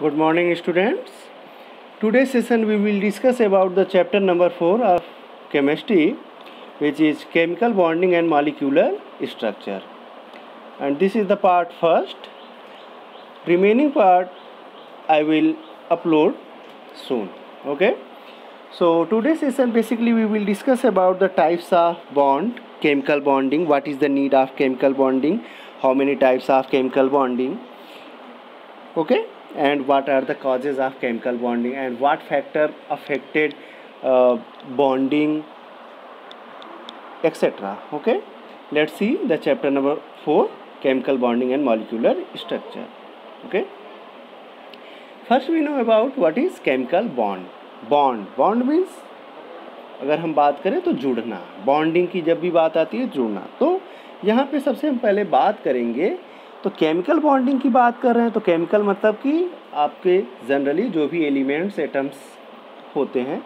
Good morning, students. Today's session we will discuss about the chapter number 4 of chemistry, which is chemical bonding and molecular structure. And this is the part first. Remaining part I will upload soon. Okay. So today's session basically we will discuss about the types of bond, chemical bonding, what is the need of chemical bonding, how many types of chemical bonding. Okay. And what are the causes of chemical bonding and what factor affected bonding, etc. Okay, let's see the chapter number 4, chemical bonding and molecular structure. Okay, first we know about what is chemical bond means अगर हम बात करें तो जुड़ना, bonding की जब भी बात आती है जुड़ना, तो यहाँ पे सबसे हम पहले बात करेंगे तो केमिकल बॉन्डिंग की बात कर रहे हैं तो केमिकल मतलब कि आपके जनरली जो भी एलिमेंट्स एटम्स होते हैं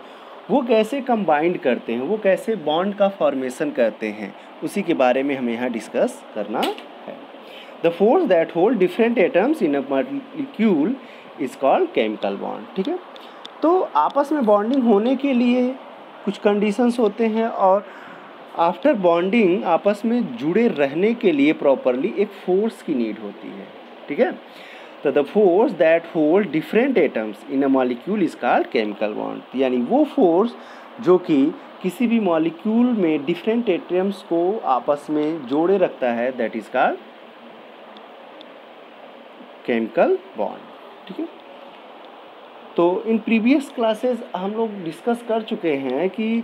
वो कैसे कंबाइंड करते हैं, वो कैसे बॉन्ड का फॉर्मेशन करते हैं, उसी के बारे में हमें यहाँ डिस्कस करना है. The force that hold different atoms in a molecule is called chemical bond. ठीक है, तो आपस में बॉन्डिंग होने के लिए कुछ कंडीशंस होते हैं और आफ्टर बॉन्डिंग आपस में जुड़े रहने के लिए प्रॉपरली एक फोर्स की नीड होती है. ठीक है, तो the force that hold different atoms in a molecule is called chemical bond. यानी वो फोर्स जो कि किसी भी मॉलिक्यूल में डिफरेंट एटम्स को आपस में जोड़े रखता है, that is called chemical bond. ठीक है, तो इन प्रीवियस क्लासेस हम लोग डिस्कस कर चुके हैं कि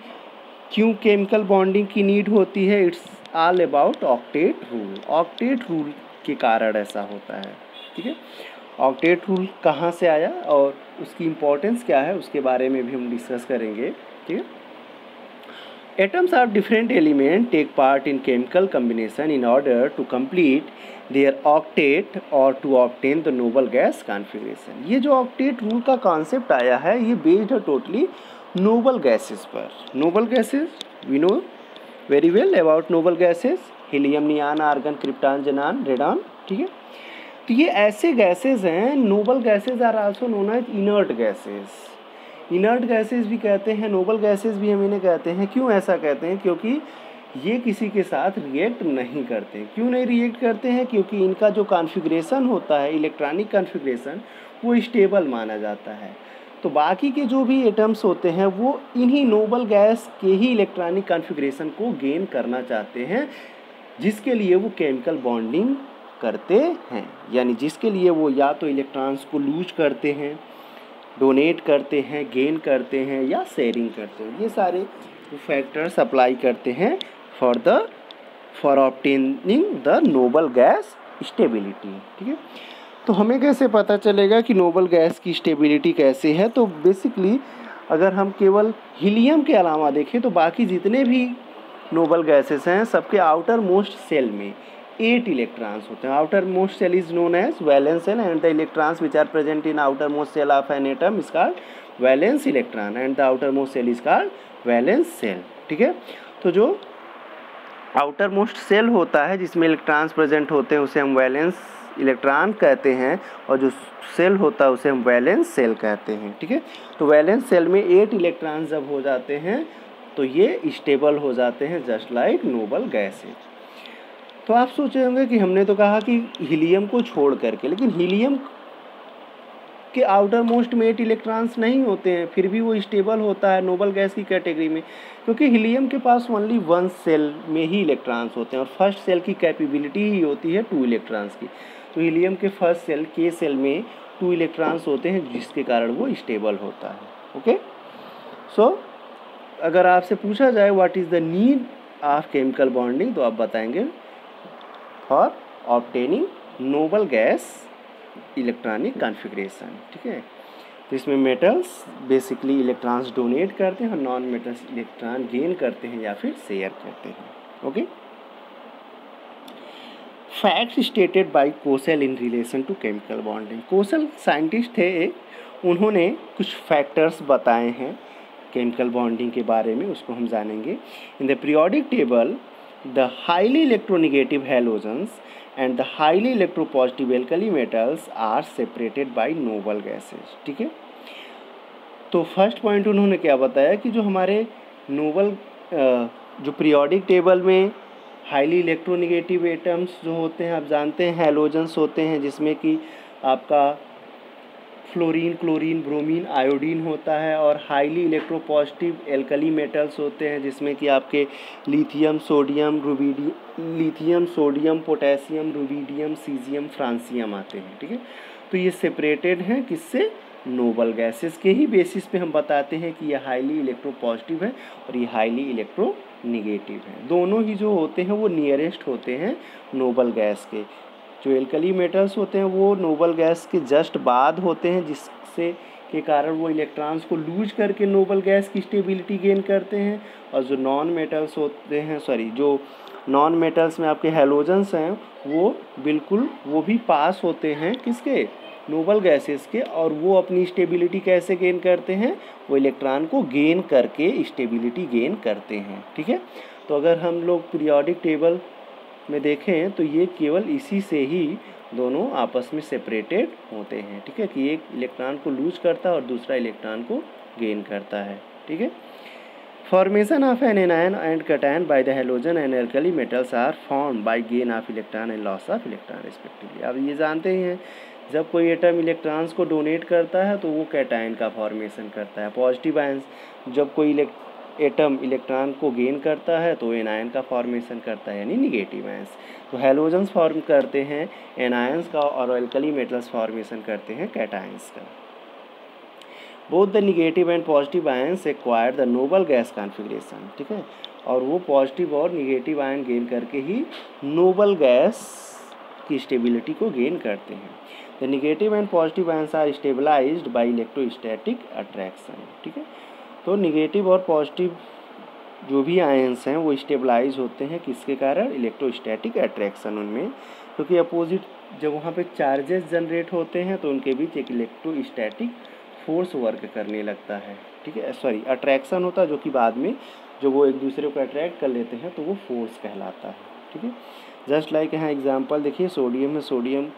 क्यों केमिकल बॉन्डिंग की नीड होती है. It's all about octet rule. Octet rule के कारण ऐसा होता है. ठीक है, ऑक्टेट रूल कहाँ से आया और उसकी इम्पोर्टेंस क्या है उसके बारे में भी हम डिस्कस करेंगे. ठीक है, atoms of different element take part in chemical combination in order to complete their octet और to obtain the noble gas configuration. ये जो ऑक्टेट रूल का कॉन्सेप्ट आया है ये बेस्ड है टोटली नोबल गैसेस पर. Noble gases we know very well about noble gases, helium, neon, argon, krypton, xenon, radon. ठीक है, तो ये ऐसे गैसेस हैं. Noble gases are also known as inert gases. Inert gases भी कहते हैं, नोबल गैसेस भी हम इन्हें कहते हैं. क्यों ऐसा कहते हैं? क्योंकि ये किसी के साथ रिएक्ट नहीं करते. क्यों नहीं रिएक्ट करते हैं? क्योंकि इनका जो कॉन्फ़िगरेशन होता है, इलेक्ट्रॉनिक कॉन्फ़िगरेशन, वो स्टेबल माना जाता है. तो बाकी के जो भी एटम्स होते हैं वो इन्हीं नोबल गैस के ही इलेक्ट्रॉनिक कॉन्फ़िगरेशन को गेन करना चाहते हैं, जिसके लिए वो केमिकल बॉन्डिंग करते हैं. यानी जिसके लिए वो या तो इलेक्ट्रॉन्स को लूज करते हैं, डोनेट करते हैं, गेन करते हैं या शेयरिंग करते हैं. ये सारे फैक्टर्स अप्लाई करते हैं for obtaining the noble gas stability. ठीक है, तो हमें कैसे पता चलेगा कि नोबल गैस की स्टेबिलिटी कैसे है? तो बेसिकली अगर हम केवल हीलियम के अलावा देखें तो बाकी जितने भी नोबल गैसेस हैं सबके आउटर मोस्ट सेल में 8 इलेक्ट्रॉन्स होते हैं. Outermost shell is known as valence shell and the electrons which are present in outermost shell of an atom is called valence electron and the outermost shell is called valence shell. ठीक है, तो जो outer most shell होता है जिसमें electrons present होते हैं उसे हम वैलेंस इलेक्ट्रॉन कहते हैं और जो सेल होता है उसे हम वैलेंस सेल कहते हैं. ठीक है, तो वैलेंस सेल में 8 इलेक्ट्रॉन जब हो जाते हैं तो ये स्टेबल हो जाते हैं जस्ट लाइक नोबल गैसेज. तो आप सोचे होंगे कि हमने तो कहा कि हीलियम को छोड़ करके, लेकिन हीलियम के आउटर मोस्ट में 8 इलेक्ट्रॉन्स नहीं होते हैं, फिर भी वो स्टेबल होता है नोबल गैस की कैटेगरी में, क्योंकि हीलियम के पास ओनली 1 सेल में ही इलेक्ट्रॉन्स होते हैं और फर्स्ट सेल की कैपेबिलिटी ही होती है 2 इलेक्ट्रॉन्स की. तो हीलियम के फर्स्ट सेल के सेल में 2 इलेक्ट्रॉन्स होते हैं जिसके कारण वो स्टेबल होता है. ओके, सो अगर आपसे पूछा जाए what is the need of chemical bonding तो आप बताएंगे for obtaining noble gas electronic configuration. ठीक है, तो इसमें मेटल्स बेसिकली इलेक्ट्रॉन्स डोनेट करते हैं और नॉन मेटल्स इलेक्ट्रॉन गेन करते हैं या फिर शेयर करते हैं. Okay, facts stated by Kossel in relation to chemical bonding. Kossel scientist थे एक, उन्होंने कुछ फैक्टर्स बताए हैं केमिकल बॉन्डिंग के बारे में, उसको हम जानेंगे. In the periodic table the highly electronegative halogens and the highly electropositive alkali metals are separated by noble gases. ठीक है, तो फर्स्ट पॉइंट उन्होंने क्या बताया कि जो हमारे नोबल जो पीरियोडिक टेबल में हाईली इलेक्ट्रोनेगेटिव एटम्स जो होते हैं, आप जानते हैं हैलोजेंस होते हैं, जिसमें कि आपका फ्लोरीन, क्लोरीन, ब्रोमीन, आयोडीन होता है, और हाईली इलेक्ट्रोपॉजिटिव एल्कली मेटल्स होते हैं जिसमें कि आपके lithium, sodium, potassium, rubidium, caesium, francium आते हैं। ठीक है, तो ये सेपरेटेड हैं किससे? नोबल गैसेस के ही बेसिस पे हम बताते हैं कि ये हाईली इलेक्ट्रोपॉजिटिव है और ये हाईली इलेक्ट्रोनेगेटिव है। दोनों ही जो होते हैं वो नियरेस्ट होते हैं नोबल गैस के। जो एल्कली मेटल्स होते हैं वो नोबल गैस के जस्ट बाद होते हैं, जिससे के कारण वो इलेक्ट्रॉन्स को लूज करके नोबल गैस की स्टेबिलिटी गेन करते हैं। और जो नॉन मेटल्स होते हैं, जो नॉन मेटल्स में आपके हैलोजेंस हैं, वो बिल्कुल वो भी पास होते हैं किसके? नोबल गैसेस के। और वो अपनी स्टेबिलिटी कैसे गेन करते हैं? वो इलेक्ट्रॉन को गेन करके स्टेबिलिटी गेन करते हैं। ठीक है, तो अगर हम लोग पीरियोडिक टेबल में देखें तो ये केवल इसी से ही दोनों आपस में सेपरेटेड होते हैं। ठीक है, कि एक इलेक्ट्रॉन को लूज करता है और दूसरा इलेक्ट्रॉन को गेन करता है। ठीक है, formation of an anion and cation by the halogen and alkali metals are form by gain of electron and loss of electron respectively. अब ये जानते ही हैं, जब कोई एटम इलेक्ट्रॉन्स को डोनेट करता है तो वो कैटायन का फॉर्मेशन करता है। पॉजिटिव आयंस, जब कोई एटम इलेक्ट्रॉन को गेन करता है तो एनायन का फॉर्मेशन करता है, यानी निगेटिव आयंस। तो हैलोजेंस फॉर्म करते हैं एनायंस का और एल्कली मेटल्स फॉर्मेशन करते हैं कैटायंस का। Both the negative and positive ions acquire the noble gas configuration. ठीक है, और वो पॉजिटिव और निगेटिव आयन गेन करके ही नोबल गैस की स्टेबिलिटी को गेन करते हैं। The negative and positive ions are stabilized by electrostatic attraction. ठीक है, तो निगेटिव और पॉजिटिव जो भी आयंस हैं वो स्टेबलाइज होते हैं किसके कारण? इलेक्ट्रोस्टैटिक अट्रैक्शन उनमें, क्योंकि अपोजिट जब वहाँ पे चार्जेस जनरेट होते हैं तो उनके बीच एक इलेक्ट्रोस्टैटिक फोर्स वर्क करने लगता है। ठीक है, अट्रैक्शन होता है, जो कि बाद में जो वो एक दूसरे को अट्रैक्ट कर लेते हैं तो वो फोर्स कहलाता है। ठीक है, जस्ट लाइक यहाँ एग्जांपल देखिए, सोडियम है, सोडियम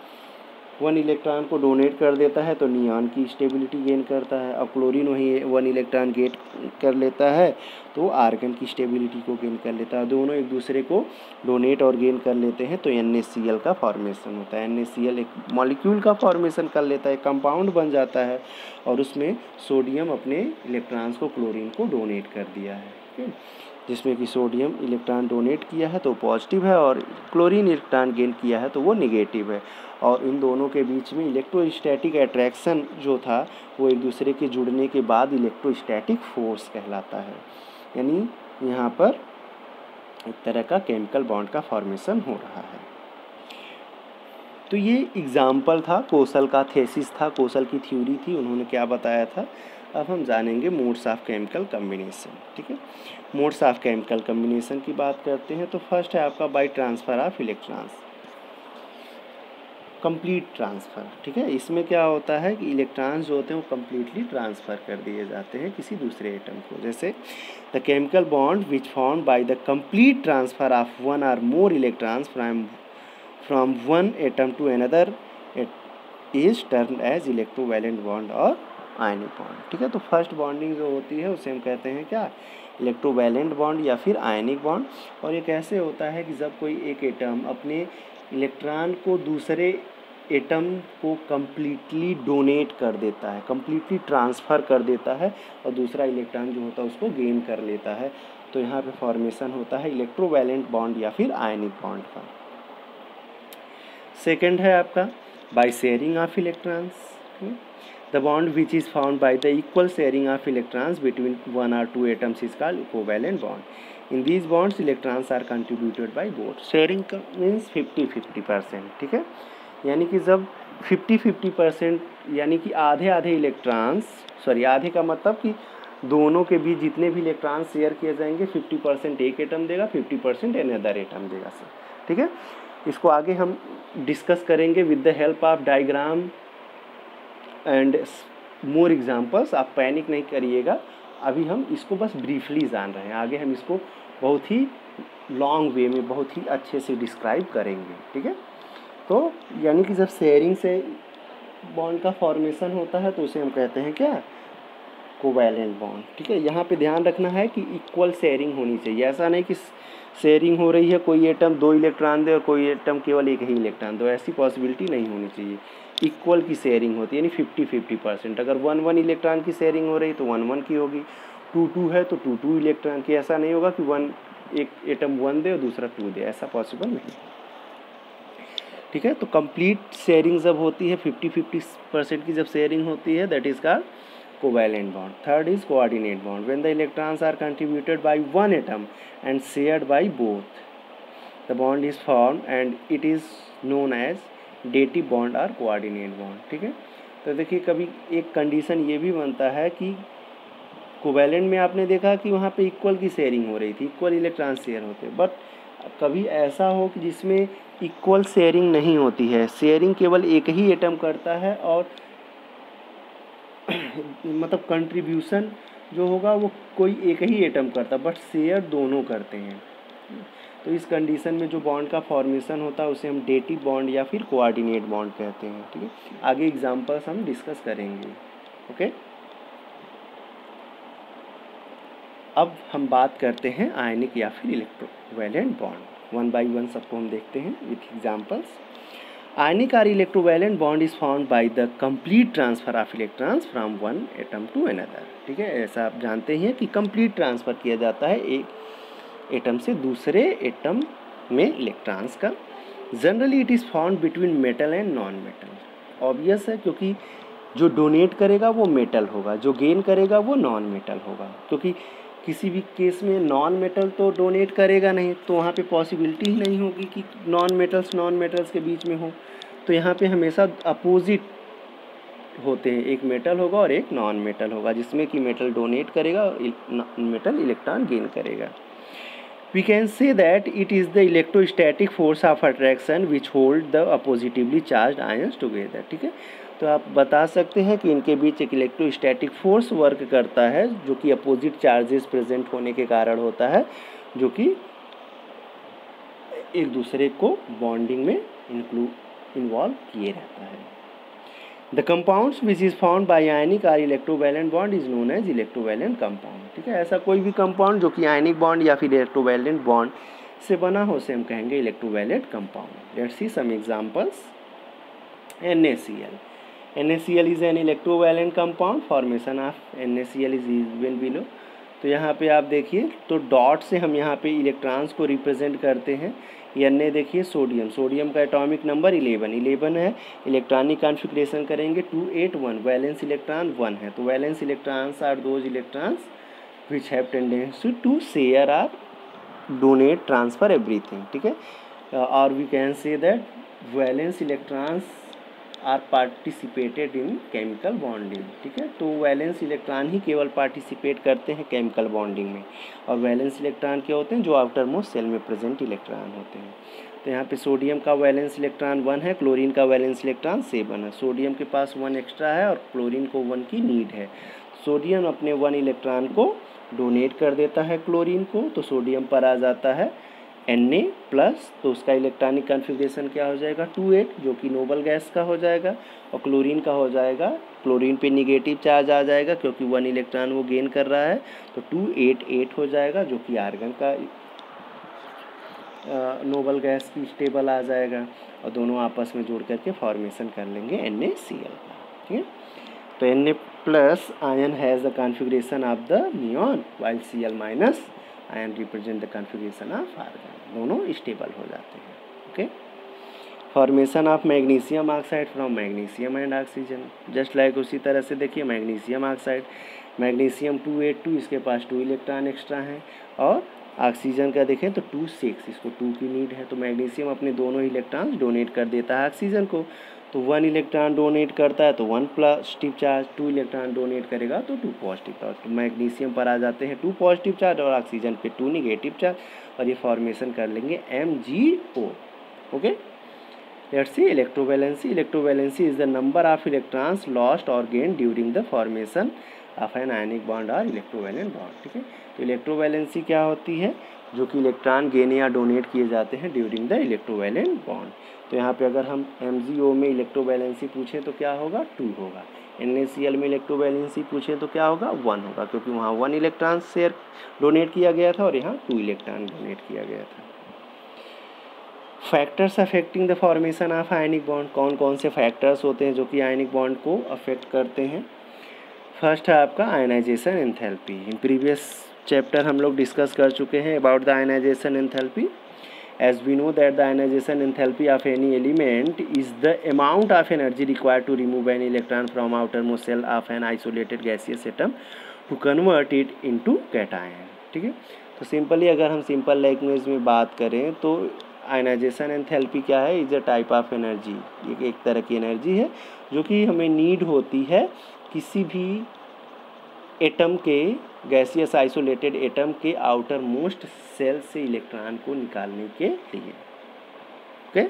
1 इलेक्ट्रॉन को डोनेट कर देता है तो नियॉन की स्टेबिलिटी गेन करता है। अब क्लोरीन वही 1 इलेक्ट्रॉन गेट कर लेता है तो आर्गन की स्टेबिलिटी को गेन कर लेता है। दोनों एक दूसरे को डोनेट और गेन कर लेते हैं तो NaCl का फॉर्मेशन होता है। NaCl एक मॉलिक्यूल का फॉर्मेशन कर लेता है, कंपाउंड बन जाता है, और उसमें सोडियम अपने इलेक्ट्रॉन्स को क्लोरीन को डोनेट कर दिया है। ठीक है, जिसमें कि सोडियम इलेक्ट्रॉन डोनेट किया है तो पॉजिटिव है और क्लोरीन इलेक्ट्रॉन गेन किया है तो वो निगेटिव है। और इन दोनों के बीच में इलेक्ट्रोस्टैटिक अट्रैक्शन जो था वो एक दूसरे के जुड़ने के बाद इलेक्ट्रोस्टैटिक फोर्स कहलाता है। यानी यहाँ पर एक तरह का केमिकल बॉन्ड का फॉर्मेशन हो रहा है। तो ये एग्जाम्पल था, कोसल का थेसिस था, कोसल की थ्योरी थी, उन्होंने क्या बताया था। अब हम जानेंगे मोड्स ऑफ केमिकल कम्बिनेशन। ठीक है, मोड्स ऑफ केमिकल कम्बिनेशन की बात करते हैं तो फर्स्ट है आपका by transfer of electrons, complete transfer. ठीक है, इसमें क्या होता है कि इलेक्ट्रॉन्स जो होते हैं वो कम्प्लीटली ट्रांसफ़र कर दिए जाते हैं किसी दूसरे एटम को। जैसे the chemical bond which form by the complete transfer of 1 और more electrons from one atom to another is termed as electrovalent bond और आयनिक बॉन्ड। ठीक है, तो फर्स्ट बॉन्डिंग जो होती है उसे हम कहते हैं क्या? इलेक्ट्रोवैलेंट बॉन्ड या फिर आयनिक बॉन्ड। और ये कैसे होता है कि जब कोई एक एटम अपने इलेक्ट्रॉन को दूसरे एटम को कम्प्लीटली डोनेट कर देता है, कम्प्लीटली ट्रांसफ़र कर देता है, और दूसरा इलेक्ट्रॉन जो होता है उसको गेन कर लेता है, तो यहाँ पे फॉर्मेशन होता है इलेक्ट्रोवैलेंट बॉन्ड या फिर आयनिक बॉन्ड का। सेकेंड है आपका by sharing of electrons. The bond which is found by the equal sharing of electrons between 1 और 2 atoms is called covalent bond. In these bonds electrons are contributed by both. Sharing means 50-50%। ठीक है, यानी कि जब 50-50% यानी कि आधे आधे इलेक्ट्रॉन्स, आधे का मतलब कि दोनों के बीच जितने भी इलेक्ट्रॉन शेयर किए जाएंगे 50% एक एटम देगा, 50% अनदर एटम देगा सर। ठीक है, इसको आगे हम डिस्कस करेंगे with the help of diagram and more examples. आप पैनिक नहीं करिएगा, अभी हम इसको बस ब्रीफली जान रहे हैं, आगे हम इसको बहुत ही लॉन्ग वे में बहुत ही अच्छे से डिस्क्राइब करेंगे। ठीक है, तो यानी कि जब शेयरिंग से बॉन्ड का फॉर्मेशन होता है तो उसे हम कहते हैं क्या, कोवैलेंट बॉन्ड। ठीक है, यहाँ पे ध्यान रखना है कि इक्वल शेयरिंग होनी चाहिए। ऐसा नहीं कि शेयरिंग हो रही है, कोई एटम 2 इलेक्ट्रॉन दे और कोई एटम केवल 1 ही इलेक्ट्रॉन दो, ऐसी पॉसिबिलिटी नहीं होनी चाहिए। इक्वल की शेयरिंग होती है, यानी 50-50%। अगर 1-1 इलेक्ट्रॉन की शेयरिंग हो रही तो 1-1 की होगी, 2-2 है तो 2-2 इलेक्ट्रॉन की। ऐसा नहीं होगा कि एक एटम 1 दे और दूसरा 2 दे, ऐसा पॉसिबल नहीं। ठीक है, तो कंप्लीट शेयरिंग जब होती है, 50-50% की जब शेयरिंग होती है, that is called covalent bond. Third is coordinate bond, when the electrons are contributed by one atom and shared by both, the bond is formed and it is known as dative bond और coordinate bond. ठीक है, तो देखिए कभी एक condition ये भी बनता है कि कोवैलेंट में आपने देखा कि वहाँ पे इक्वल की शेयरिंग हो रही थी, इक्वल इलेक्ट्रॉन शेयर होते, बट कभी ऐसा हो कि जिसमें इक्वल शेयरिंग नहीं होती है, शेयरिंग केवल एक ही एटम करता है और मतलब कंट्रीब्यूशन जो होगा वो कोई एक ही एटम करता, बट शेयर दोनों करते हैं। तो इस कंडीशन में जो बॉन्ड का फॉर्मेशन होता है उसे हम डेटिव बॉन्ड या फिर कोऑर्डिनेट बॉन्ड कहते हैं। ठीक है, आगे एग्जांपल्स हम डिस्कस करेंगे। ओके, अब हम बात करते हैं आयनिक या फिर electrovalent bond. One by one सबको हम देखते हैं with examples. Ionic or electrovalent bond is formed by the complete transfer of electrons from one atom to another। ठीक है, ऐसा आप जानते हैं कि कंप्लीट ट्रांसफ़र किया जाता है एक एटम से दूसरे एटम में इलेक्ट्रॉन्स का। Generally it is found between metal and non metal. Obvious है, क्योंकि जो डोनेट करेगा वो मेटल होगा, जो गेन करेगा वो नॉन मेटल होगा, क्योंकि किसी भी केस में नॉन मेटल तो डोनेट करेगा नहीं, तो वहाँ पे पॉसिबिलिटी ही नहीं होगी कि नॉन मेटल्स के बीच में हो। तो यहाँ पे हमेशा अपोजिट होते हैं, एक मेटल होगा और एक नॉन मेटल होगा, जिसमें कि मेटल डोनेट करेगा और मेटल इलेक्ट्रॉन गेन करेगा। We can say that it is the electrostatic force of attraction which hold the oppositively charged ions together। ठीक है, तो आप बता सकते हैं कि इनके बीच एक इलेक्ट्रोस्टैटिक फोर्स वर्क करता है जो कि अपोजिट चार्जेस प्रेजेंट होने के कारण होता है, जो कि एक दूसरे को बॉन्डिंग में इन्वॉल्व किए रहता है। The compounds which is found by ionic और electrovalent bond is known as electrovalent compound. ठीक है, ऐसा कोई भी कंपाउंड जो कि आयनिक बॉन्ड या फिर इलेक्ट्रोवैलेंट बॉन्ड से बना हो उसे हम कहेंगे electrovalent compound. Let's see some examples. NaCl। NaCl is an electrovalent compound, formation of NaCl is given below। तो यहाँ पे आप देखिए, तो डॉट से हम यहाँ पे इलेक्ट्रॉन्स को रिप्रेजेंट करते हैं। Na देखिए सोडियम का एटॉमिक नंबर 11 है। इलेक्ट्रॉनिक कॉन्फ़िगरेशन करेंगे 281, वैलेंस इलेक्ट्रॉन 1 है, तो valence electrons are those electrons which have tendency to share or donate transfer everything. ठीक है, और we can say that valence electrons are participated in chemical bonding. ठीक है, तो वैलेंस इलेक्ट्रॉन ही केवल पार्टिसिपेट करते हैं केमिकल बॉन्डिंग में, और वैलेंस इलेक्ट्रॉन क्या होते हैं, जो आउटर मोस्ट सेल में प्रेजेंट इलेक्ट्रॉन होते हैं। तो यहाँ पे सोडियम का वैलेंस इलेक्ट्रॉन 1 है, क्लोरीन का वैलेंस इलेक्ट्रॉन 7 है। सोडियम के पास 1 एक्स्ट्रा है और क्लोरीन को 1 की नीड है। सोडियम अपने 1 इलेक्ट्रॉन को डोनेट कर देता है क्लोरीन को, तो सोडियम पर आ जाता है Na प्लस, तो उसका इलेक्ट्रॉनिक कॉन्फ़िगरेशन क्या हो जाएगा 28, जो कि नोबल गैस का हो जाएगा, और क्लोरीन का हो जाएगा, क्लोरीन पे निगेटिव चार्ज आ जाएगा क्योंकि 1 इलेक्ट्रॉन वो गेन कर रहा है, तो 288 हो जाएगा, जो कि आर्गन का नोबल गैस की स्टेबल आ जाएगा, और दोनों आपस में जोड़ करके फॉर्मेशन कर लेंगे NaCl का। ठीक है, तो Na plus ion has the configuration of the neon, while Cl minus ion represent the configuration of argon, दोनों स्टेबल हो जाते हैं। Okay, formation of magnesium oxide from magnesium and oxygen, just like उसी तरह से देखिए मैग्नीशियम ऑक्साइड, मैग्नीशियम 282, इसके पास 2 electron extra हैं, और ऑक्सीजन का देखें तो 26, इसको 2 की नीड है, तो मैग्नीशियम अपने दोनों इलेक्ट्रॉन्स डोनेट कर देता है ऑक्सीजन को, तो 1 इलेक्ट्रॉन डोनेट करता है तो 1 पॉजिटिव चार्ज, 2 इलेक्ट्रॉन डोनेट करेगा तो 2 पॉजिटिव चार्ज, तो मैग्नीशियम पर आ जाते हैं 2 पॉजिटिव चार्ज और ऑक्सीजन पे 2 निगेटिव चार्ज, और ये फॉर्मेशन कर लेंगे MgO। Okay, let's see electrovalency. Electrovalency is the number of electrons lost और gain during the formation of an ionic bond और इलेक्ट्रोवैलेंट बॉन्ड। ठीक है, तो इलेक्ट्रोवैलेंसी क्या होती है? जो कि इलेक्ट्रॉन गेन या डोनेट किए जाते हैं ड्यूरिंग द इलेक्ट्रोवैलेंट बॉन्ड। तो यहाँ पे अगर हम MgO में इलेक्ट्रोवैलेंसी पूछें तो क्या होगा? 2 होगा। NaCl में इलेक्ट्रोवैलेंसी पूछें तो क्या होगा? 1 होगा, क्योंकि वहाँ 1 इलेक्ट्रॉन शेयर डोनेट किया गया था और यहाँ 2 इलेक्ट्रॉन डोनेट किया गया था। Factors affecting the formation of ionic bond. कौन कौन से फैक्टर्स होते हैं जो कि आयनिक बॉन्ड को अफेक्ट करते हैं? फर्स्ट है आपका ionization enthalpy. In previous chapter हम लोग डिस्कस कर चुके हैं about the ionization enthalpy. As we know that the ionization enthalpy of any element is the amount of energy required to remove an electron from outermost shell of an isolated gaseous atom to convert it into cation। ठीक है, तो simply अगर हम simple language में बात करें तो ionization enthalpy क्या है? Is a type of energy. ये एक तरह की एनर्जी है जो कि हमें नीड होती है किसी भी एटम के, गैसियस आइसोलेटेड एटम के आउटर मोस्ट सेल से इलेक्ट्रॉन को निकालने के लिए। ओके,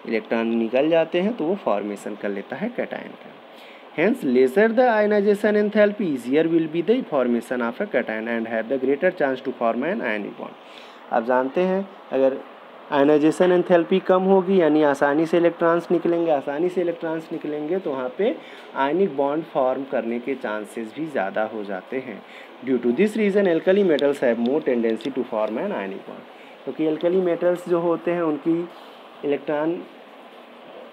इलेक्ट्रॉन निकल जाते हैं तो वो फॉर्मेशन कर लेता है कैटायन का। Hence lesser the ionization enthalpy easier will be the formation of a cation and have the greater chance to form an ionic bond. आप जानते हैं अगर आयनाइजेशन एंथैल्पी कम होगी यानी आसानी से इलेक्ट्रॉन्स निकलेंगे तो वहाँ पे आयनिक बॉन्ड फॉर्म करने के चांसेस भी ज़्यादा हो जाते हैं। Due to this reason alkali metals have more tendency to form an ionic bond. क्योंकि एल्कली मेटल्स जो होते हैं उनकी इलेक्ट्रॉन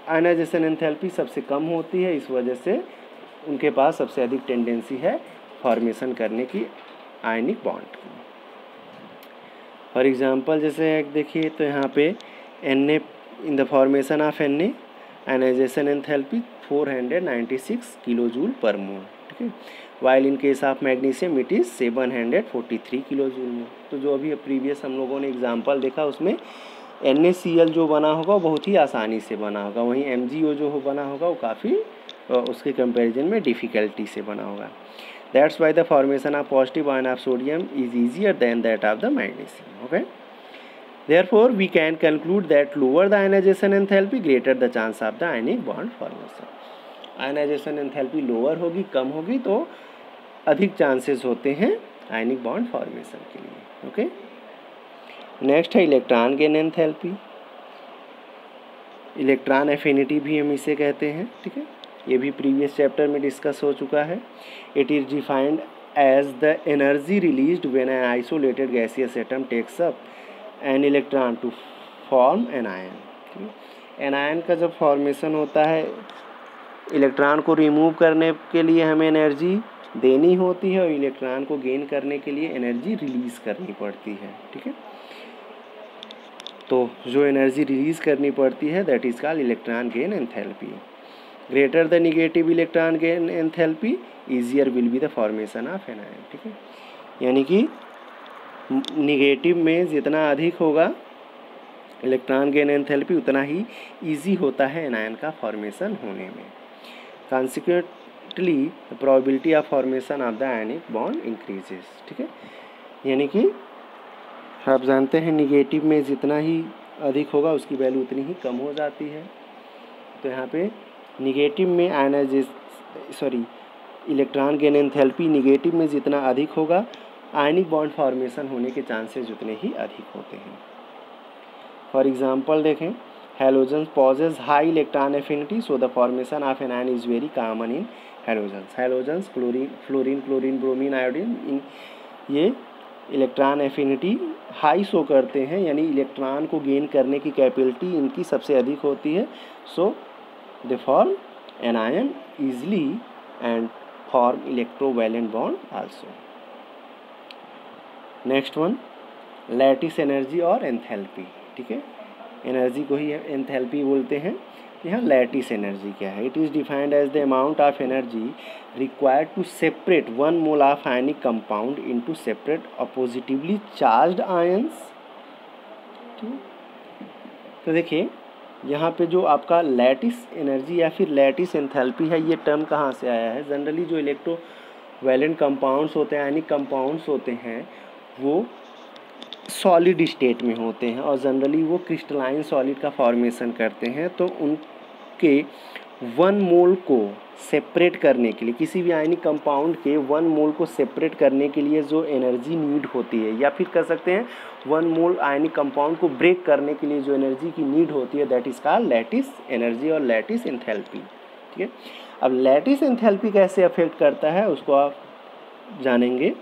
आयनाइजेशन एंथैल्पी सबसे कम होती है, इस वजह से उनके पास सबसे अधिक टेंडेंसी है फॉर्मेशन करने की आयनिक बॉन्ड की। फॉर एग्जांपल जैसे एक देखिए तो यहाँ पे Na in the formation of Na ionization enthalpy 496 kilo joule per mole. ठीक है, while in case of magnesium it is 743 kilo joule mole. तो जो अभी प्रीवियस हम लोगों ने एग्जांपल देखा उसमें NaCl जो बना होगा वो बहुत ही आसानी से बना होगा, वहीं MgO जो बना होगा वो काफ़ी उसके कंपैरिजन में डिफ़िकल्टी से बना होगा। That's why the formation of positive ion of sodium is easier than that of the magnesium. Okay. Therefore, we can conclude that lower the ionization enthalpy, greater the chance of the ionic bond formation. Ionization enthalpy lower होगी, कम होगी तो अधिक chances होते हैं ionic bond formation के लिए। Okay, next है electron gain enthalpy. Electron affinity भी हम इसे कहते हैं। ठीक है, ये भी प्रीवियस चैप्टर में डिस्कस हो चुका है। It is defined as the energy released when an isolated gaseous atom takes up an electron to form anion. Anion का जब फॉर्मेशन होता है, इलेक्ट्रॉन को रिमूव करने के लिए हमें एनर्जी देनी होती है और इलेक्ट्रॉन को गेन करने के लिए एनर्जी रिलीज़ करनी पड़ती है। ठीक है, तो जो एनर्जी रिलीज़ करनी पड़ती है that is called electron gain enthalpy. Greater the negative electron gain enthalpy easier will be the formation of anion. ठीक है, यानी कि निगेटिव में जितना अधिक होगा इलेक्ट्रॉन गेन एंथैल्पी उतना ही ईजी होता है एन आयन का फॉर्मेशन होने में। Consequently the probability of formation of the ionic bond increases. ठीक है, यानी कि आप जानते हैं निगेटिव में जितना ही अधिक होगा उसकी वैल्यू उतनी ही कम हो जाती है। तो यहाँ पे निगेटिव में इलेक्ट्रॉन गेन एंथैल्पी निगेटिव में जितना अधिक होगा आयनिक बॉन्ड फॉर्मेशन होने के चांसेस उतने ही अधिक होते हैं। फॉर एग्जांपल देखें, halogen possess high electron affinity so the formation of anion is very common in halogens chlorine, fluorine, bromine, iodine, इन ये इलेक्ट्रॉन एफिनिटी हाई शो करते हैं, यानी इलेक्ट्रॉन को गेन करने की कैपेबिलिटी इनकी सबसे अधिक होती है। So they form anion easily and form electrovalent bond also. Next one, lattice energy और एंथैल्पी। ठीक है, एनर्जी को ही एंथैल्पी बोलते हैं। यहाँ लैटिस एनर्जी क्या है? It is defined as the amount of energy required to separate 1 mole of ionic compound into separate oppositely charged ions. तो देखिए यहाँ पे जो आपका लैटिस एनर्जी या फिर लैटिस एंथैल्पी है, ये टर्म कहाँ से आया है? जनरली जो इलेक्ट्रोवैलेंट कंपाउंड्स होते हैं, आयनिक कंपाउंड्स होते हैं, वो सॉलिड स्टेट में होते हैं और जनरली वो क्रिस्टलाइन सॉलिड का फॉर्मेशन करते हैं। तो उनके 1 मोल को सेपरेट करने के लिए, किसी भी आयनिक कंपाउंड के 1 मोल को सेपरेट करने के लिए जो एनर्जी नीड होती है, या फिर कह सकते हैं 1 मोल आयनिक कंपाउंड को ब्रेक करने के लिए जो एनर्जी की नीड होती है, that is called lattice energy और लैटिस एंथैल्पी। ठीक है, अब लैटिस एंथैल्पी कैसे अफेक्ट करता है उसको आप जानेंगे।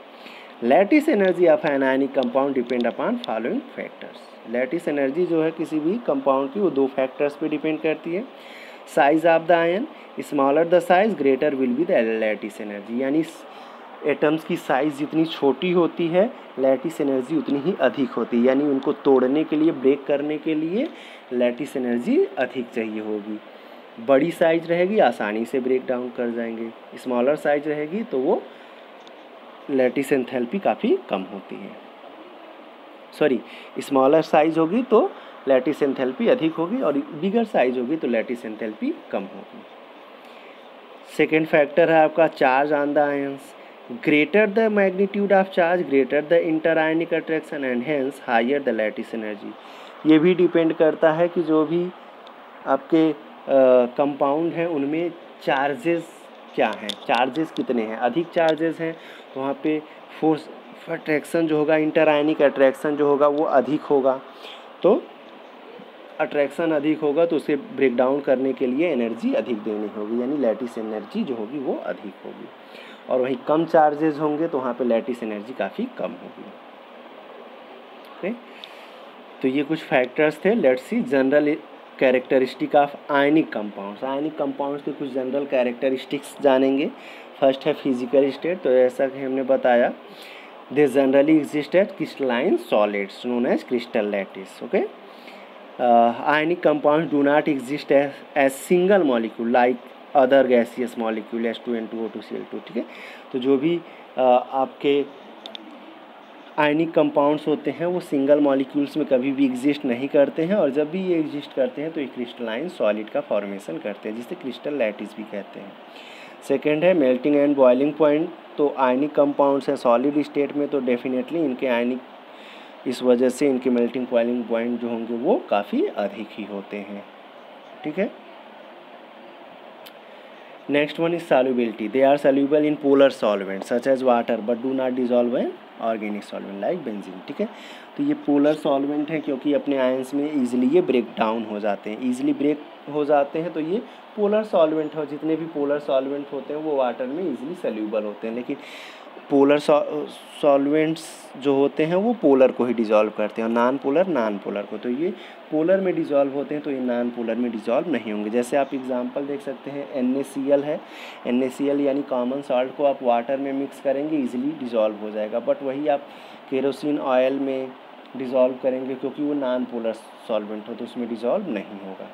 Lattice energy of an ionic compound depend upon following factors. Lattice energy जो है किसी भी कंपाउंड की, वो 2 फैक्टर्स पे डिपेंड करती है। Size of the ion, smaller the size greater will be the lattice energy, यानी एटम्स की साइज़ जितनी छोटी होती है लैटिस एनर्जी उतनी ही अधिक होती है, यानी उनको तोड़ने के लिए, ब्रेक करने के लिए लैटिस एनर्जी अधिक चाहिए होगी। बड़ी साइज रहेगी आसानी से ब्रेक डाउन कर जाएंगे, स्मॉलर साइज रहेगी तो वो लैटिस एंथैल्पी काफ़ी कम होती है। सॉरी, स्मॉलर साइज होगी तो लैटिस एंथैल्पी अधिक होगी और बिगर साइज होगी तो लैटिस एंथैल्पी कम होगी। सेकेंड फैक्टर है आपका charge on the ions. Greater the magnitude of charge greater the inter ionic attraction and hence higher the lattice energy. ये भी डिपेंड करता है कि जो भी आपके कंपाउंड हैं उनमें चार्जेस क्या हैं, चार्जेस कितने हैं। अधिक चार्जेस हैं तो वहाँ पे फोर्स अट्रैक्शन जो होगा, इंटर आयनिक अट्रैक्शन जो होगा वो अधिक होगा। तो अट्रैक्शन अधिक होगा तो उसे ब्रेक डाउन करने के लिए एनर्जी अधिक देनी होगी, यानी लैटिस एनर्जी जो होगी वो अधिक होगी। और वहीं कम चार्जेस होंगे तो वहाँ पे लैटिस एनर्जी काफ़ी कम होगी। ओके, तो ये कुछ फैक्टर्स थे। Let's see general characteristic of ionic compounds. Ionic compounds के कुछ जनरल कैरेक्टरिस्टिक्स जानेंगे। फर्स्ट है फिजिकल स्टेट। तो जैसा कि हमने बताया, they generally exist as crystalline solids known as crystal lattice. Okay, ionic compounds do not exist as single molecule like other gaseous molecule H2N2O2 Cl2। ठीक है, तो जो भी आपके आयनिक कंपाउंड्स होते हैं वो सिंगल मॉलिक्यूल्स में कभी भी एग्जिस्ट नहीं करते हैं, और जब भी ये एग्जिस्ट करते हैं तो ये क्रिस्टलाइन सॉलिड का फॉर्मेशन करते हैं, जिसे क्रिस्टल लैटिस भी कहते हैं। सेकेंड है मेल्टिंग एंड बॉइलिंग पॉइंट। तो आयनिक कंपाउंड्स हैं सॉलिड स्टेट में तो डेफिनेटली इनके आयनिक, इस वजह से इनके मेल्टिंग बॉइलिंग पॉइंट जो होंगे वो काफ़ी अधिक ही होते हैं। ठीक है, next one is solubility. They are soluble in polar solvent such as water but do not dissolve in organic solvent like benzene. ठीक है, तो ये पोलर सॉल्वेंट है क्योंकि अपने आयंस में ईजिली ये ब्रेक डाउन हो जाते हैं, ईजिली ब्रेक हो जाते हैं, तो ये पोलर सॉल्वेंट हो। जितने भी पोलर सॉल्वेंट होते हैं वो वाटर में ईजिली सॉल्युबल होते हैं, लेकिन पोलर सॉल्वेंट्स जो होते हैं वो पोलर को ही डिज़ोल्व करते हैं, नॉन पोलर को। तो ये पोलर में डिज़ोल्व होते हैं तो ये नॉन पोलर में डिज़ोल्व नहीं होंगे। जैसे आप एग्जांपल देख सकते हैं, NaCl है। NaCl यानी कॉमन सॉल्ट को आप वाटर में मिक्स करेंगे ईजिली डिज़ोल्व हो जाएगा, बट वही आप केरोसिन ऑयल में डिज़ोल्व करेंगे क्योंकि वो नॉन पोलर सॉल्वेंट हो तो उसमें डिज़ोल्व नहीं होगा।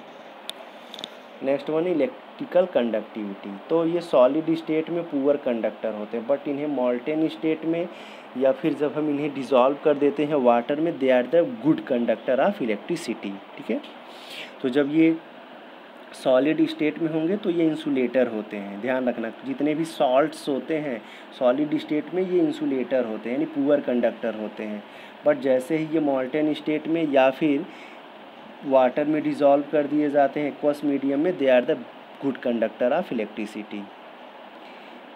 Next one electrical conductivity. तो ये सॉलिड स्टेट में पुअर कंडक्टर होते हैं, बट इन्हें मॉल्टेन स्टेट में या फिर जब हम इन्हें डिज़ोल्व कर देते हैं वाटर में, they are the good conductor of electricity. ठीक है, तो जब ये सॉलिड स्टेट में होंगे तो ये इंसुलेटर होते हैं। ध्यान रखना, जितने भी सॉल्ट्स होते हैं सॉलिड स्टेट में ये इंसुलेटर होते हैं, यानी पुअर कंडक्टर होते हैं। बट जैसे ही ये मॉल्टेन स्टेट में या फिर वाटर में डिज़ोल्व कर दिए जाते हैं एक्वस मीडियम में, they are the good conductor of electricity.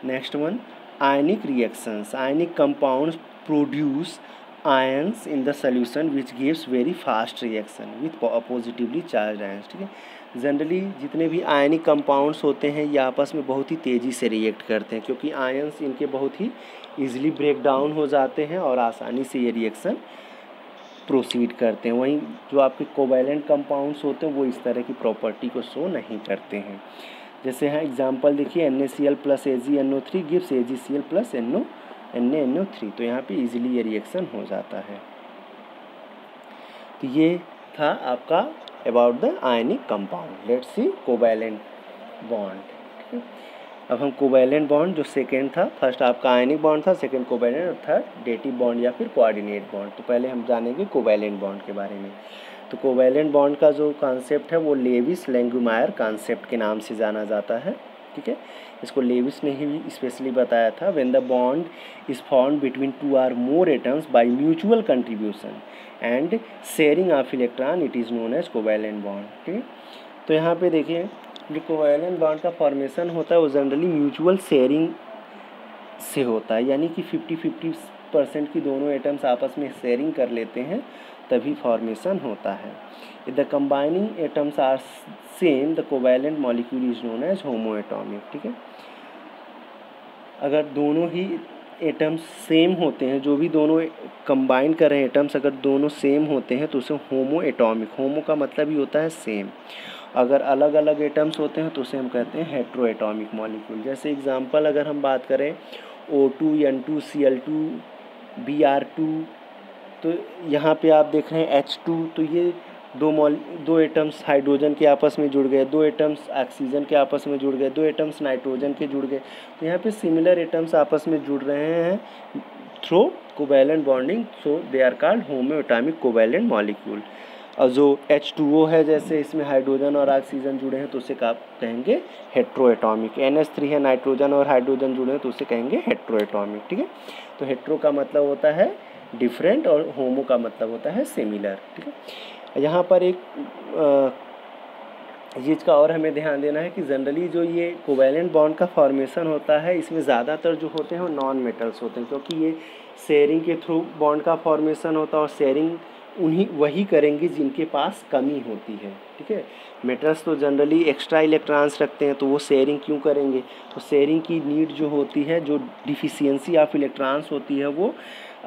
Next one ionic reactions. Ionic compounds produce ions in the solution which gives very fast reaction with positively charge ions. ठीक है, generally जितने भी ionic compounds होते हैं ये आपस में बहुत ही तेज़ी से रिएक्ट करते हैं क्योंकि आयंस इनके बहुत ही ईजिली ब्रेक डाउन हो जाते हैं और आसानी से ये रिएक्शन प्रोसीड करते हैं। वहीं जो आपके कोवैलेंट कंपाउंड्स होते हैं वो इस तरह की प्रॉपर्टी को शो नहीं करते हैं। जैसे है एग्जांपल देखिए, NaCl plus AgNO3 gives AgCl plus NaNO3। तो यहाँ पे इजीली ये रिएक्शन हो जाता है। तो ये था आपका about the ionic compound. Let's C covalent bond. अब हम कोवैलेंट बॉन्ड जो सेकेंड था, फर्स्ट आपका आयनिक बॉन्ड था, सेकेंड कोवैलेंट और थर्ड डेटिव बॉन्ड या फिर कोऑर्डिनेट बॉन्ड। तो पहले हम जानेंगे कोवैलेंट बॉन्ड के बारे में। तो कोवैलेंट बॉन्ड का जो कॉन्सेप्ट है वो लेविस लैंगुमायर कॉन्सेप्ट के नाम से जाना जाता है। ठीक है, इसको लेविस ने ही स्पेशली बताया था। When the bond is formed between two or more atoms by mutual contribution and sharing of electron, it is known as covalent bond. ठीक है, तो यहाँ पे देखिए जो कोवैलेंट बॉन्ड का फॉर्मेशन होता है वो जनरली म्यूचुअल शेयरिंग से होता है, यानी कि 50-50% की दोनों एटम्स आपस में शेयरिंग कर लेते हैं तभी फॉर्मेशन होता है। If the combining atoms are same the covalent molecule is known as homoatomic. ठीक है, अगर दोनों ही एटम्स सेम होते हैं, जो भी दोनों कंबाइन कर रहे हैं एटम्स अगर दोनों सेम होते हैं तो उसे होमोएटॉमिक, होमो का मतलब ही होता है सेम। अगर अलग अलग एटम्स होते हैं तो उसे हम कहते हैं हेट्रोएटॉमिक मॉलिक्यूल। जैसे एग्जांपल अगर हम बात करें O2 N2 Cl2 Br2, तो यहाँ पे आप देख रहे हैं H2, तो ये दो एटम्स हाइड्रोजन के आपस में जुड़ गए, दो एटम्स ऑक्सीजन के आपस में जुड़ गए, दो एटम्स नाइट्रोजन के जुड़ गए। तो यहाँ पे सिमिलर एटम्स आपस में जुड़ रहे हैं through covalent bonding, so they are called homoatomic covalent molecule. और जो H2O है, जैसे इसमें हाइड्रोजन और ऑक्सीजन जुड़े हैं तो उसे कहेंगे हेट्रोएटॉमिक। NH3 है, नाइट्रोजन और हाइड्रोजन जुड़े हैं तो उसे कहेंगे हेट्रोएटॉमिक। ठीक है, तो हेट्रो का मतलब होता है डिफरेंट और होमो का मतलब होता है सिमिलर। ठीक है, यहाँ पर एक चीज़ का और हमें ध्यान देना है कि जनरली जो ये कोवैलेंट बॉन्ड का फॉर्मेशन होता है इसमें ज़्यादातर जो होते हैं वो नॉन मेटल्स होते हैं, क्योंकि ये शेयरिंग के थ्रू बॉन्ड का फॉर्मेशन होता है और शेयरिंग वही करेंगे जिनके पास कमी होती है। ठीक है, मेटल्स तो जनरली एक्स्ट्रा इलेक्ट्रॉन्स रखते हैं तो वो शेयरिंग क्यों करेंगे, तो शेयरिंग की नीड जो होती है, जो डिफिशियंसी ऑफ इलेक्ट्रॉन्स होती है वो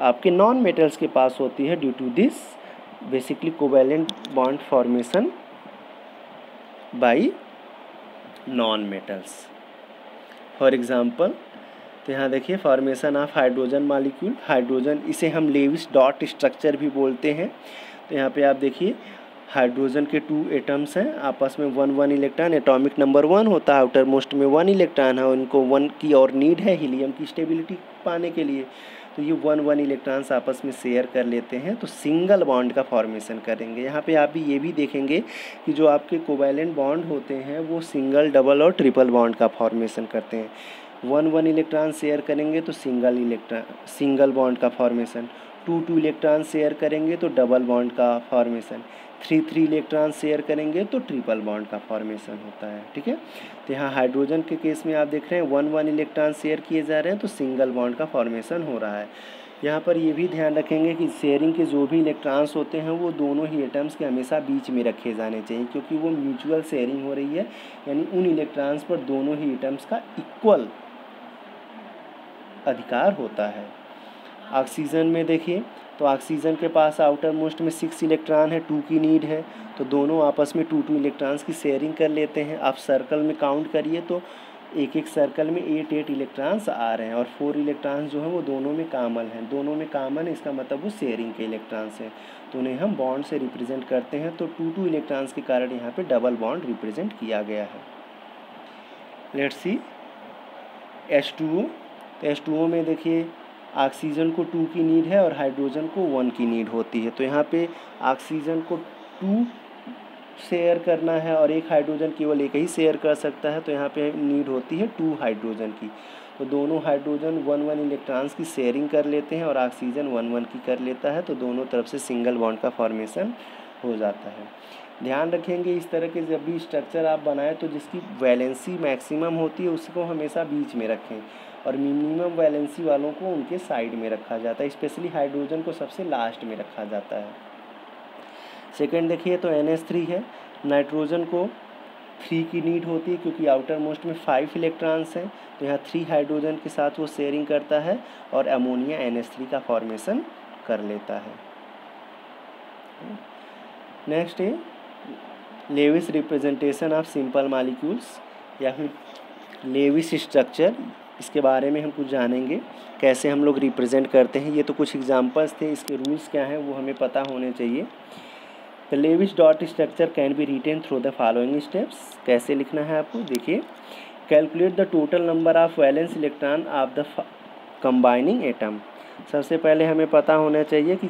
आपके नॉन मेटल्स के पास होती है due to this basically covalent bond formation by non metals. For example, तो यहाँ देखिए formation of hydrogen molecule, hydrogen इसे हम लेविस डॉट स्ट्रक्चर भी बोलते हैं। तो यहाँ पे आप देखिए हाइड्रोजन के 2 एटम्स हैं, आपस में 1 इलेक्ट्रॉन, एटॉमिक नंबर 1 होता है, आउटर मोस्ट में 1 इलेक्ट्रॉन है, उनको 1 की और नीड है हीलियम की स्टेबिलिटी पाने के लिए। तो ये 1 इलेक्ट्रॉन्स आपस में शेयर कर लेते हैं तो सिंगल बॉन्ड का फॉर्मेशन करेंगे। यहाँ पे आप भी ये भी देखेंगे कि जो आपके कोवैलेंट बॉन्ड होते हैं वो सिंगल, डबल और ट्रिपल बॉन्ड का फॉर्मेशन करते हैं। 1 इलेक्ट्रॉन शेयर करेंगे तो सिंगल बॉन्ड का फॉर्मेशन, 2 इलेक्ट्रॉन शेयर करेंगे तो डबल बॉन्ड का फॉर्मेशन, 3 इलेक्ट्रॉन शेयर करेंगे तो ट्रिपल बॉन्ड का फॉर्मेशन होता है। ठीक है, तो यहाँ हाइड्रोजन के केस में आप देख रहे हैं 1 इलेक्ट्रॉन शेयर किए जा रहे हैं तो सिंगल बॉन्ड का फॉर्मेशन हो रहा है। यहाँ पर ये भी ध्यान रखेंगे कि शेयरिंग के जो भी इलेक्ट्रॉन्स होते हैं वो दोनों ही एटम्स के हमेशा बीच में रखे जाने चाहिए, क्योंकि वो म्यूचुअल शेयरिंग हो रही है, यानी उन इलेक्ट्रॉन्स पर दोनों ही एटम्स का इक्वल अधिकार होता है। ऑक्सीजन में देखिए तो ऑक्सीजन के पास आउटर मोस्ट में 6 इलेक्ट्रॉन है, 2 की नीड है, तो दोनों आपस में 2 इलेक्ट्रॉन्स की शेयरिंग कर लेते हैं। आप सर्कल में काउंट करिए तो एक सर्कल में 8 इलेक्ट्रॉन्स आ रहे हैं और 4 इलेक्ट्रॉन्स जो हैं वो दोनों में कॉमन हैं, दोनों में कॉमन है, इसका मतलब वो शेयरिंग के इलेक्ट्रॉन्स हैं, तो उन्हें हम बॉन्ड से रिप्रेजेंट करते हैं। तो 2 इलेक्ट्रॉन्स के कारण यहाँ पे डबल बॉन्ड रिप्रेजेंट किया गया है। लेट्स सी H2O, तो H2O में देखिए ऑक्सीजन को 2 की नीड है और हाइड्रोजन को 1 की नीड होती है। तो यहाँ पे ऑक्सीजन को 2 शेयर करना है और एक हाइड्रोजन केवल एक ही शेयर कर सकता है, तो यहाँ पे नीड होती है 2 हाइड्रोजन की। तो दोनों हाइड्रोजन 1 इलेक्ट्रॉन्स की शेयरिंग कर लेते हैं और ऑक्सीजन 1 की कर लेता है, तो दोनों तरफ से सिंगल बॉन्ड का फॉर्मेशन हो जाता है। ध्यान रखेंगे इस तरह के जब भी स्ट्रक्चर आप बनाएं तो जिसकी वैलेंसी मैक्सिमम होती है उसको हमेशा बीच में रखें और मिनिमम वैलेंसी वालों को उनके साइड में रखा जाता है, स्पेशली हाइड्रोजन को सबसे लास्ट में रखा जाता है। सेकंड देखिए तो NH3 है, नाइट्रोजन को 3 की नीड होती है क्योंकि आउटर मोस्ट में 5 इलेक्ट्रॉन्स हैं, तो यहाँ 3 हाइड्रोजन के साथ वो शेयरिंग करता है और अमोनिया NH3 का फॉर्मेशन कर लेता है। नेक्स्ट है Lewis representation of simple molecules या फिर लेविस स्ट्रक्चर, इसके बारे में हम कुछ जानेंगे कैसे हम लोग रिप्रेजेंट करते हैं। ये तो कुछ एग्जांपल्स थे, इसके रूल्स क्या हैं वो हमें पता होने चाहिए। The Lewis dot structure can be written through the following steps. कैसे लिखना है आपको, देखिए calculate the total number of valence electron of the combining atom. सबसे पहले हमें पता होना चाहिए कि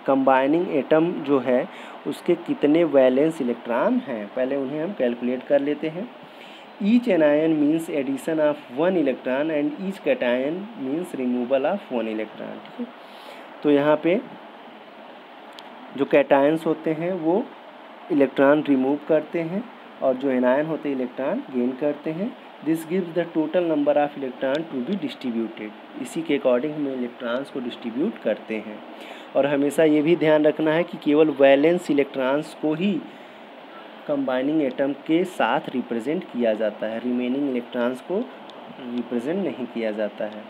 कंबाइनिंग एटम जो है उसके कितने वैलेंस इलेक्ट्रॉन हैं, पहले उन्हें हम कैलकुलेट कर लेते हैं। Each anion means addition of 1 electron and each cation means removal of 1 electron. ठीक है, तो यहाँ पे जो कैटायंस होते हैं वो इलेक्ट्रॉन रिमूव करते हैं और जो एनायन होते हैं इलेक्ट्रॉन गेन करते हैं। This gives the total number of electron to be distributed. इसी के अकॉर्डिंग हम इलेक्ट्रॉन्स को डिस्ट्रीब्यूट करते हैं। और हमेशा ये भी ध्यान रखना है कि केवल वैलेंस इलेक्ट्रॉन्स को ही कंबाइनिंग एटम के साथ रिप्रेजेंट किया जाता है, रिमेनिंग इलेक्ट्रॉन्स को रिप्रेजेंट नहीं किया जाता है।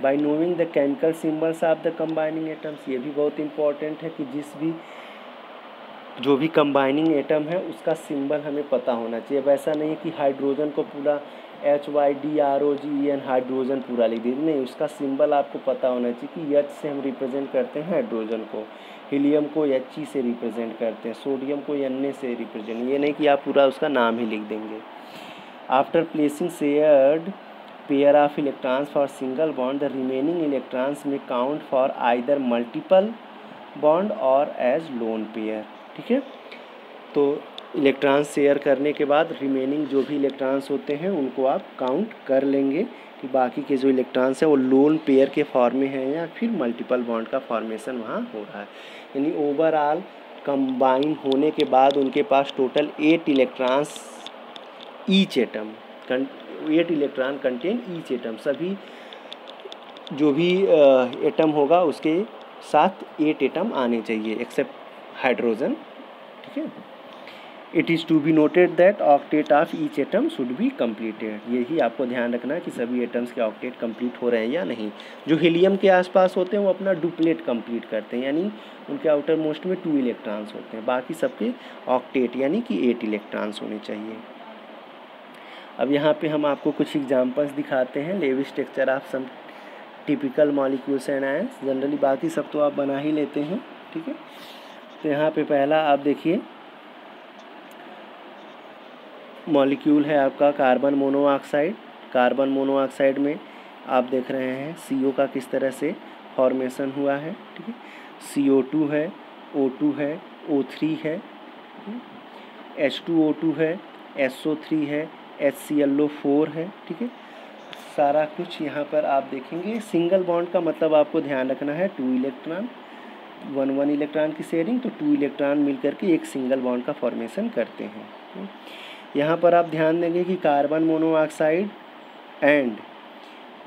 Bye knowing the chemical symbols of the combining atoms, ये भी बहुत इंपॉर्टेंट है कि जो भी कंबाइनिंग एटम है उसका सिंबल हमें पता होना चाहिए। वैसा नहीं है कि हाइड्रोजन को पूरा HYDROGEN हाइड्रोजन पूरा लिख दीजिए, नहीं, उसका सिंबल आपको पता होना चाहिए कि H से हम रिप्रेजेंट करते हैं हाइड्रोजन को, हीलियम को He से रिप्रेजेंट करते हैं, सोडियम को Na से रिप्रेजेंट, ये नहीं कि आप पूरा उसका नाम ही लिख देंगे। After placing shared pair of electrons for single bond, the remaining electrons में count for either multiple bond और एज लोन पेयर। ठीक है, तो इलेक्ट्रॉन्स शेयर करने के बाद रिमेनिंग जो भी इलेक्ट्रॉन्स होते हैं उनको आप काउंट कर लेंगे कि बाकी के जो इलेक्ट्रॉन्स हैं वो लोन पेयर के फॉर्म में हैं या फिर मल्टीपल बॉन्ड का फॉर्मेशन वहाँ हो रहा है। यानी ओवरऑल कंबाइन होने के बाद उनके पास total 8 electrons each atom, 8 electron contain each atom, सभी जो भी एटम होगा उसके साथ 8 एटम आने चाहिए एक्सेप्ट हाइड्रोजन। ठीक है, it is to be noted that octet of each atom should be completed. यही आपको ध्यान रखना है कि सभी एटम्स के ऑक्टेट कंप्लीट हो रहे हैं या नहीं। जो हीलियम के आसपास होते हैं वो अपना डुप्लेट कंप्लीट करते हैं, यानी उनके आउटर मोस्ट में 2 इलेक्ट्रॉन्स होते हैं, बाकी सबके ऑक्टेट यानी कि 8 इलेक्ट्रॉन्स होने चाहिए। अब यहाँ पे हम आपको कुछ एग्जांपल्स दिखाते हैं। Lewis structure of some typical molecules and ions, generally बाकी सब तो आप बना ही लेते हैं। ठीक है, तो यहाँ पे पहला आप देखिए मॉलिक्यूल है आपका कार्बन मोनोऑक्साइड। कार्बन मोनोऑक्साइड में आप देख रहे हैं CO का किस तरह से फॉर्मेशन हुआ है। ठीक है, CO2 है, O2 है, O3 है, H2O2 है, SO3 है, HClO4 है। ठीक है, सारा कुछ यहाँ पर आप देखेंगे। सिंगल बॉन्ड का मतलब आपको ध्यान रखना है 2 इलेक्ट्रॉन, 1 इलेक्ट्रॉन की शेयरिंग, तो 2 इलेक्ट्रॉन मिलकर के एक सिंगल बॉन्ड का फॉर्मेशन करते हैं। यहाँ पर आप ध्यान देंगे कि कार्बन मोनोऑक्साइड एंड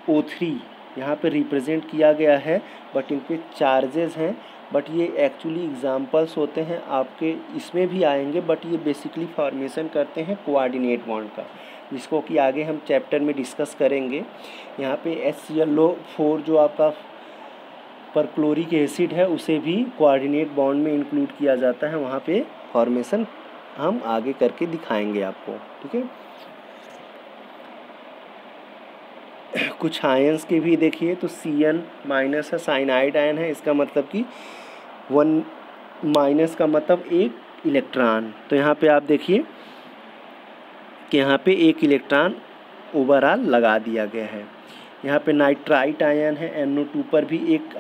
O3 यहाँ पे रिप्रेजेंट किया गया है, बट इन पे चार्जेस हैं, बट ये एक्चुअली एग्जांपल्स होते हैं, आपके इसमें भी आएंगे, बट ये बेसिकली फॉर्मेशन करते हैं कोऑर्डिनेट बॉन्ड का, जिसको कि आगे हम चैप्टर में डिस्कस करेंगे। यहाँ पे HClO4 जो आपका परक्लोरिक एसिड है उसे भी कोऑर्डिनेट बॉन्ड में इंक्लूड किया जाता है, वहाँ पे फॉर्मेशन हम आगे करके दिखाएंगे आपको। ठीक है, कुछ आयंस के भी देखिए, तो Cn माइनस है, साइनाइड आयन है, इसका मतलब कि 1 माइनस का मतलब 1 इलेक्ट्रॉन। तो यहाँ पे आप देखिए कि यहाँ पे 1 इलेक्ट्रॉन ओवरऑल लगा दिया गया है। यहाँ पे नाइट्राइट आयन है, NO2 पर भी 1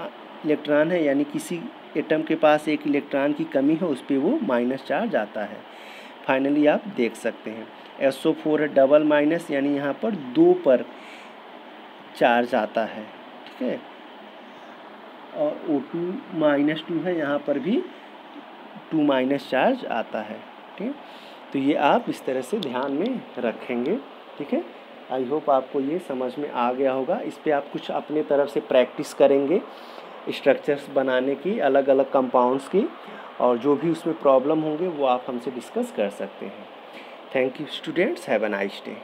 इलेक्ट्रॉन है, यानी किसी एटम के पास 1 इलेक्ट्रॉन की कमी है उस पर वो माइनस चार्ज आता है। फाइनली आप देख सकते हैं SO4 है डबल माइनस, यानी यहाँ पर 2 पर चार्ज आता है। ठीक है, और O2 माइनस 2 है, यहाँ पर भी 2 माइनस चार्ज आता है। ठीक है, तो ये आप इस तरह से ध्यान में रखेंगे। ठीक है, आई होप आपको ये समझ में आ गया होगा। इस पे आप कुछ अपने तरफ से प्रैक्टिस करेंगे स्ट्रक्चर्स बनाने की, अलग अलग कंपाउंड्स की, और जो भी उसमें प्रॉब्लम होंगे वो आप हमसे डिस्कस कर सकते हैं। Thank you students, have a nice day.